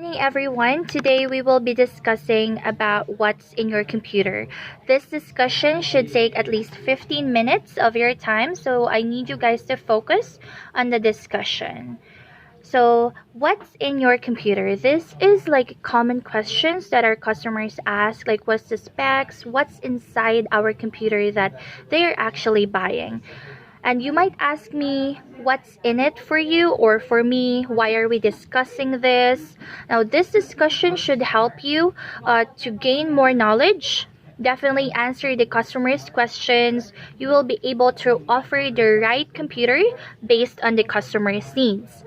morning, everyone. Today we will be discussing about what's in your computer. This discussion should take at least 15 minutes of your time, so I need you guys to focus on the discussion. So, what's in your computer? This is like common questions that our customers ask, like what's the specs, what's inside our computer that they are actually buying. And you might ask me, what's in it for you or for me? Why are we discussing this? Now, this discussion should help you to gain more knowledge. Definitely answer the customer's questions. You will be able to offer the right computer based on the customer's needs.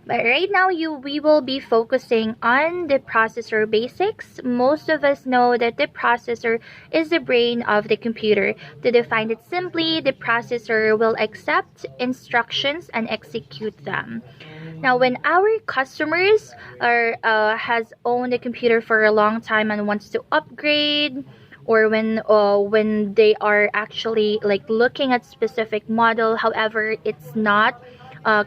But right now, we will be focusing on the processor basics. Most of us know that the processor is the brain of the computer. To define it simply, the processor will accept instructions and execute them. Now, when our customers has owned a computer for a long time and wants to upgrade, or when they are actually like looking at specific model, however, it's not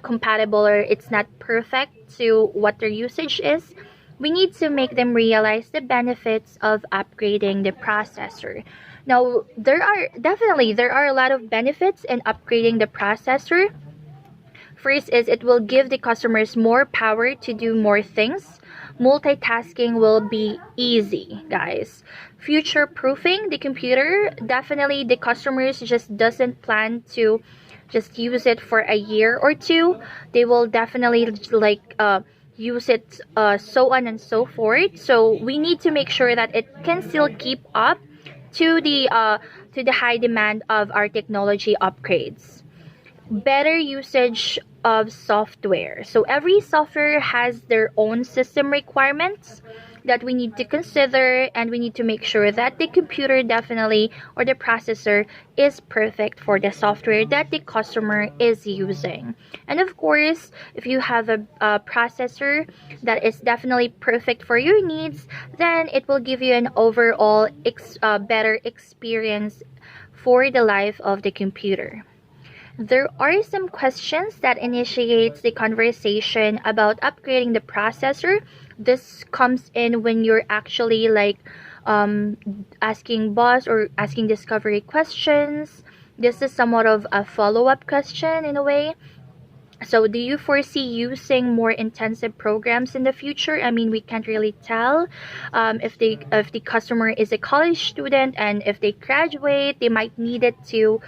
compatible or it's not perfect to what their usage is, we need to make them realize the benefits of upgrading the processor. Now, there are a lot of benefits in upgrading the processor. First is it will give the customers more power to do more things. Multitasking will be easy, guys. Future proofing the computer, definitely the customers just doesn't plan to just use it for a year or two. They will definitely use it so on and so forth. So we need to make sure that it can still keep up to the high demand of our technology upgrades. Better usage of software. So every software has their own system requirements that we need to consider, and we need to make sure that the computer definitely or the processor is perfect for the software that the customer is using. And of course, if you have a processor that is definitely perfect for your needs, then it will give you an overall better experience for the life of the computer. There are some questions that initiates the conversation about upgrading the processor. This comes in when you're actually asking boss or asking discovery questions. This is somewhat of a follow-up question in a way. So do you foresee using more intensive programs in the future? I mean, we can't really tell if the customer is a college student, and if they graduate, they might need it to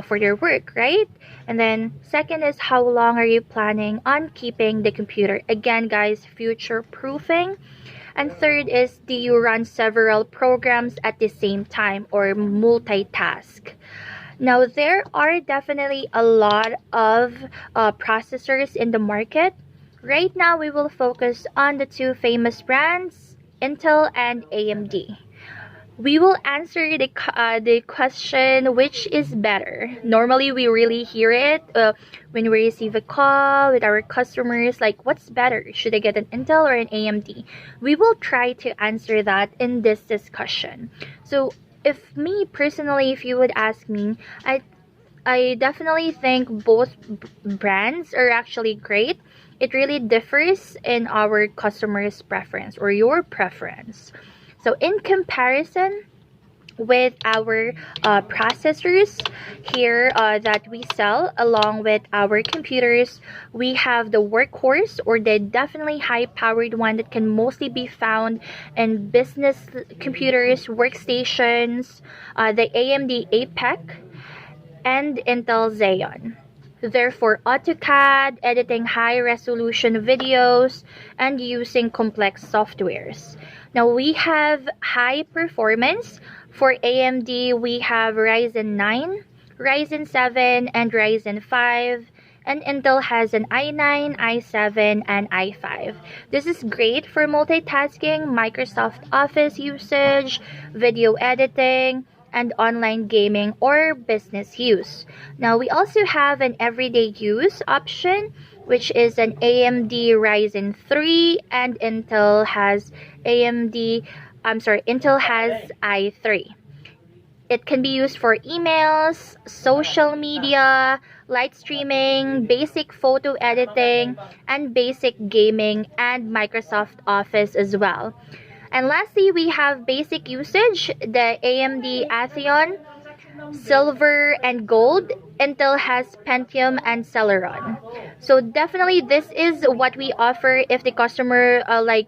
for their work, right? And then second is, how long are you planning on keeping the computer? Again, guys, future proofing. And third is, do you run several programs at the same time or multitask? Now, there are definitely a lot of processors in the market. Right now, we will focus on the two famous brands, Intel and AMD. We will answer the question, which is better. Normally, we really hear it when we receive a call with our customers, like, what's better? Should I get an Intel or an AMD? We will try to answer that in this discussion. So, if me personally, if you would ask me, I definitely think both brands are actually great. It really differs in our customer's preference or your preference. So in comparison with our processors here that we sell along with our computers, we have the workhorse or the definitely high powered one that can mostly be found in business computers, workstations, the AMD APEC and Intel Xeon. Therefore, AutoCAD, editing high resolution videos, and using complex softwares. Now we have high performance. For AMD, we have Ryzen 9, Ryzen 7, and Ryzen 5. And Intel has an i9, i7, and i5. This is great for multitasking, Microsoft Office usage, video editing, and online gaming or business use. Now, we also have an everyday use option, which is an AMD Ryzen 3, and Intel has i3. It can be used for emails, social media, light streaming, basic photo editing, and basic gaming, and Microsoft Office as well. And lastly, we have basic usage, the AMD Atheon, Silver, and Gold. Intel has Pentium and Celeron. So definitely this is what we offer if the customer like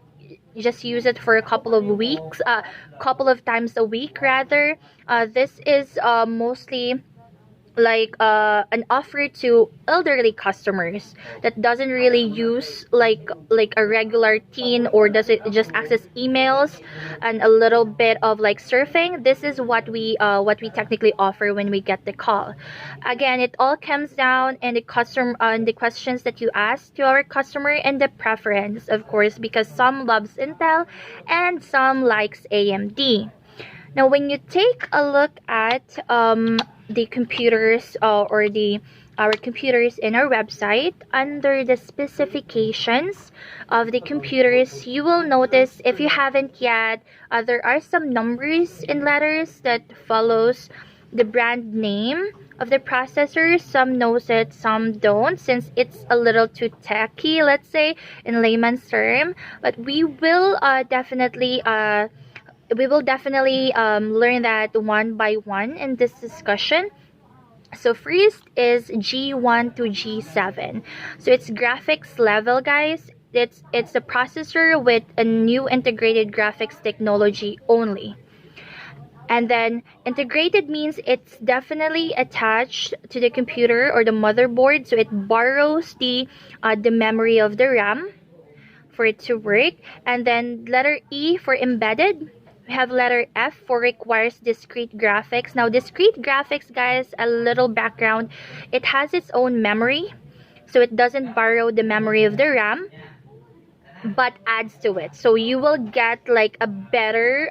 just use it for a couple of weeks, couple of times a week rather. This is mostly like an offer to elderly customers that doesn't really use like a regular teen, or does it just access emails and a little bit of like surfing. This is what we technically offer when we get the call. Again, it all comes down in the customer on the questions that you ask to our customer, and the preference, of course, because some loves Intel and some likes AMD. Now, when you take a look at the computers or the our computers in our website, under the specifications of the computers, you will notice, if you haven't yet, there are some numbers and letters that follows the brand name of the processor. Some knows it, some don't, since it's a little too techy, let's say, in layman's term. But we will definitely learn that one by one in this discussion. So first is G1 to G7. So it's graphics level, guys. It's a processor with a new integrated graphics technology only. And then integrated means it's definitely attached to the computer or the motherboard, so it borrows the memory of the RAM for it to work. And then letter E for embedded. We have letter F for requires discrete graphics. Now, discrete graphics, guys, a little background. It has its own memory, so it doesn't borrow the memory of the RAM, but adds to it. So you will get like a better,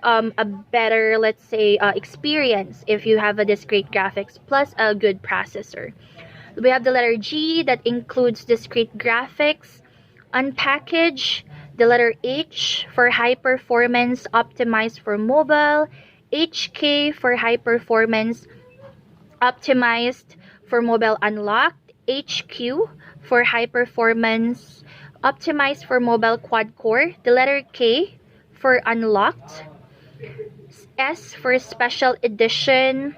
let's say, experience if you have a discrete graphics plus a good processor. We have the letter G that includes discrete graphics, unpackaged. The letter H for high performance, optimized for mobile. HK for high performance, optimized for mobile, unlocked. HQ for high performance, optimized for mobile quad core. The letter K for unlocked. S for special edition.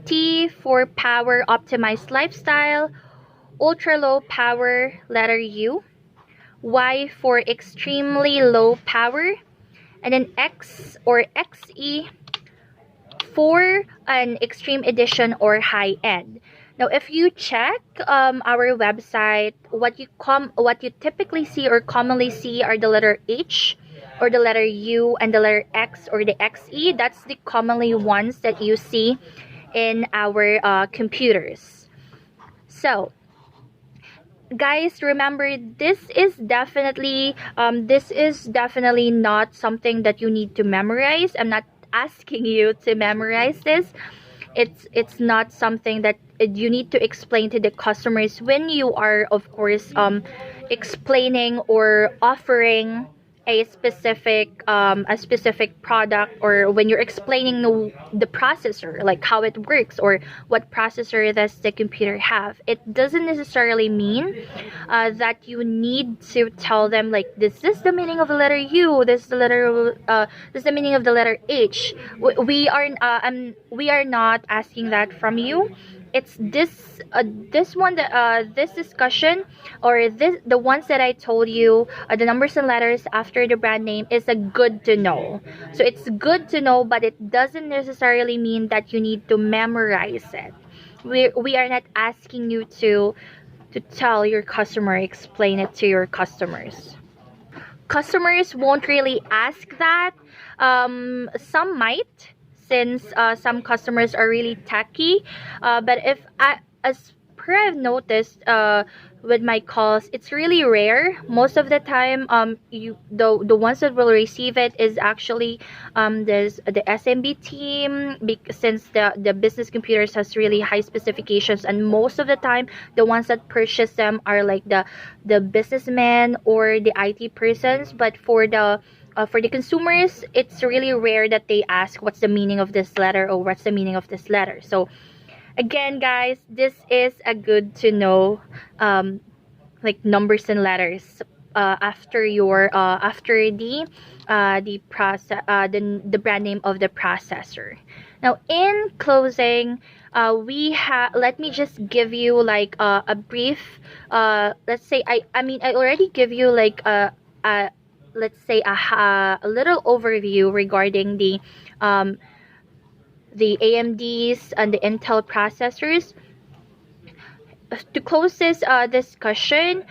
T for power optimized lifestyle. Ultra low power, letter U. Y for extremely low power, and then X or XE for an extreme edition or high end. Now, if you check our website, what you typically see or commonly see are the letter H or the letter U and the letter X or the XE. That's the commonly ones that you see in our computers. So, guys, remember, this is definitely not something that you need to memorize. I'm not asking you to memorize this. It's not something that you need to explain to the customers when you are, of course, explaining or offering a specific product, or when you're explaining the processor, like how it works or what processor does the computer have. It doesn't necessarily mean that you need to tell them like, this is the meaning of the letter U, this is the meaning of the letter H. We are not asking that from you. It's this discussion, or the ones that I told you, the numbers and letters after the brand name, is a good to know. So it's good to know, but it doesn't necessarily mean that you need to memorize it. We are not asking you to tell your customer, explain it to your customers. Customers won't really ask that. Some might, since some customers are really techy, but as per I've noticed with my calls, it's really rare. Most of the time, the ones that will receive it is actually the SMB team, since the business computers has really high specifications, and most of the time the ones that purchase them are like the businessmen or the IT persons. But for the for the consumers, it's really rare that they ask what's the meaning of this letter or what's the meaning of this letter. So again, guys, this is a good to know, like numbers and letters after your after the process the brand name of the processor. Now in closing, we have let me just give you like a brief, let's say I already give you like a let's say a little overview regarding the AMDs and the Intel processors. To close this discussion,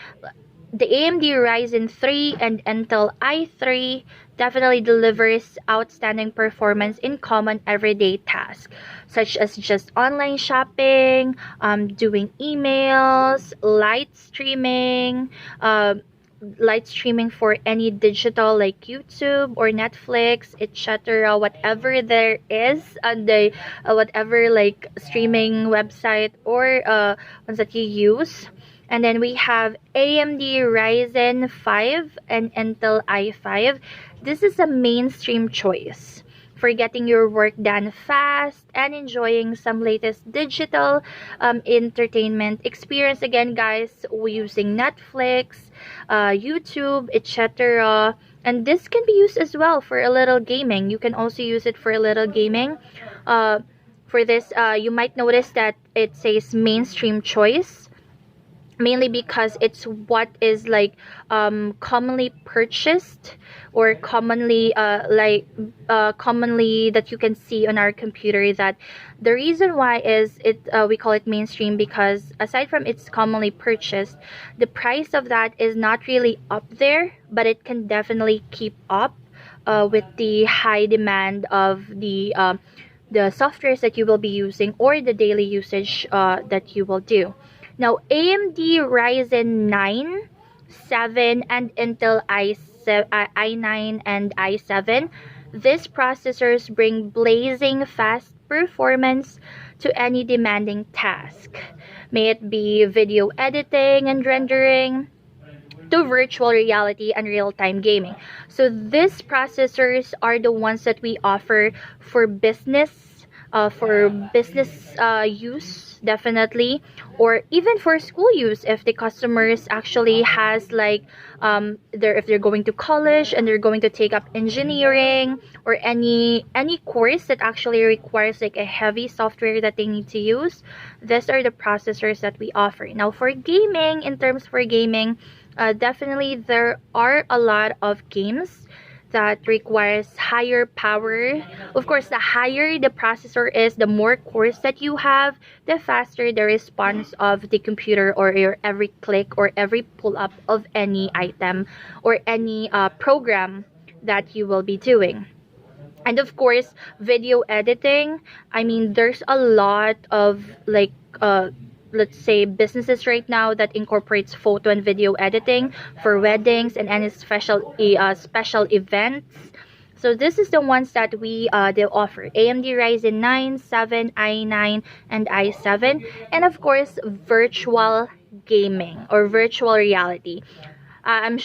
the AMD Ryzen 3 and Intel i3 definitely delivers outstanding performance in common everyday tasks, such as just online shopping, doing emails, light streaming for any digital like YouTube or Netflix, etc. Whatever there is on the whatever like streaming website or ones that you use. And then we have AMD Ryzen 5 and Intel i5. This is a mainstream choice for getting your work done fast and enjoying some latest digital entertainment experience. Again, guys, we're using Netflix, YouTube, etc. And this can be used as well for a little gaming. You can also use it for a little gaming. For this, you might notice that it says mainstream choice, mainly because it's what is like commonly purchased or commonly commonly that you can see on our computer. That the reason why is it we call it mainstream because aside from it's commonly purchased, the price of that is not really up there, but it can definitely keep up with the high demand of the softwares that you will be using or the daily usage that you will do. Now, AMD Ryzen 9, 7, and Intel i9 and i7, these processors bring blazing fast performance to any demanding task, may it be video editing and rendering, to virtual reality and real-time gaming. So these processors are the ones that we offer for business, use definitely, or even for school use if the customers actually has like if they're going to college and they're going to take up engineering or any course that actually requires like a heavy software that they need to use. These are the processors that we offer. Now for gaming, in terms for gaming, definitely there are a lot of games that requires higher power. Of course, the higher the processor is, the more cores that you have, the faster the response of the computer or your every click or every pull up of any item or any program that you will be doing. And of course, video editing. I mean, there's a lot of like let's say businesses right now that incorporates photo and video editing for weddings and any special events. So this is the ones that we they offer: AMD Ryzen 9, 7, i9, and i7, and of course virtual gaming or virtual reality. I'm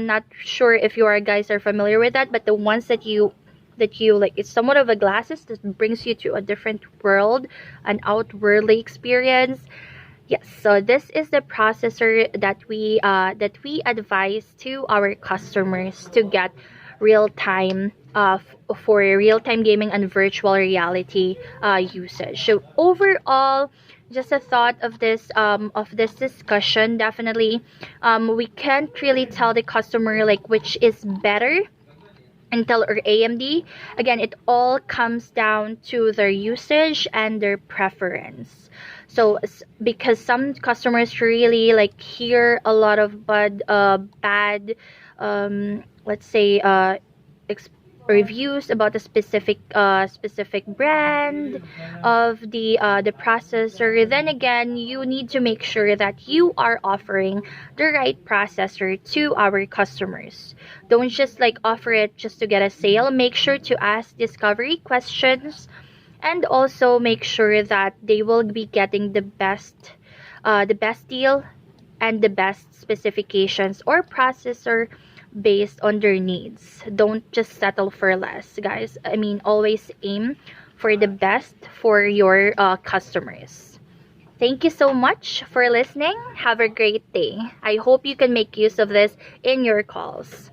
not sure if you are guys are familiar with that, but the ones that you like, it's somewhat of a glasses that brings you to a different world, an outworldly experience. Yes, so this is the processor that we advise to our customers to get real time for real time gaming and virtual reality usage. So overall, just a thought of this discussion. Definitely, we can't really tell the customer like which is better, Intel or AMD. Again, it all comes down to their usage and their preference. So because some customers really like hear a lot of bad let's say reviews about a specific brand of the processor, then again you need to make sure that you are offering the right processor to our customers. Don't just like offer it just to get a sale. Make sure to ask discovery questions, and also make sure that they will be getting the best deal and the best specifications or processor based on their needs. Don't just settle for less, guys. I mean, always aim for the best for your customers. Thank you so much for listening. Have a great day. I hope you can make use of this in your calls.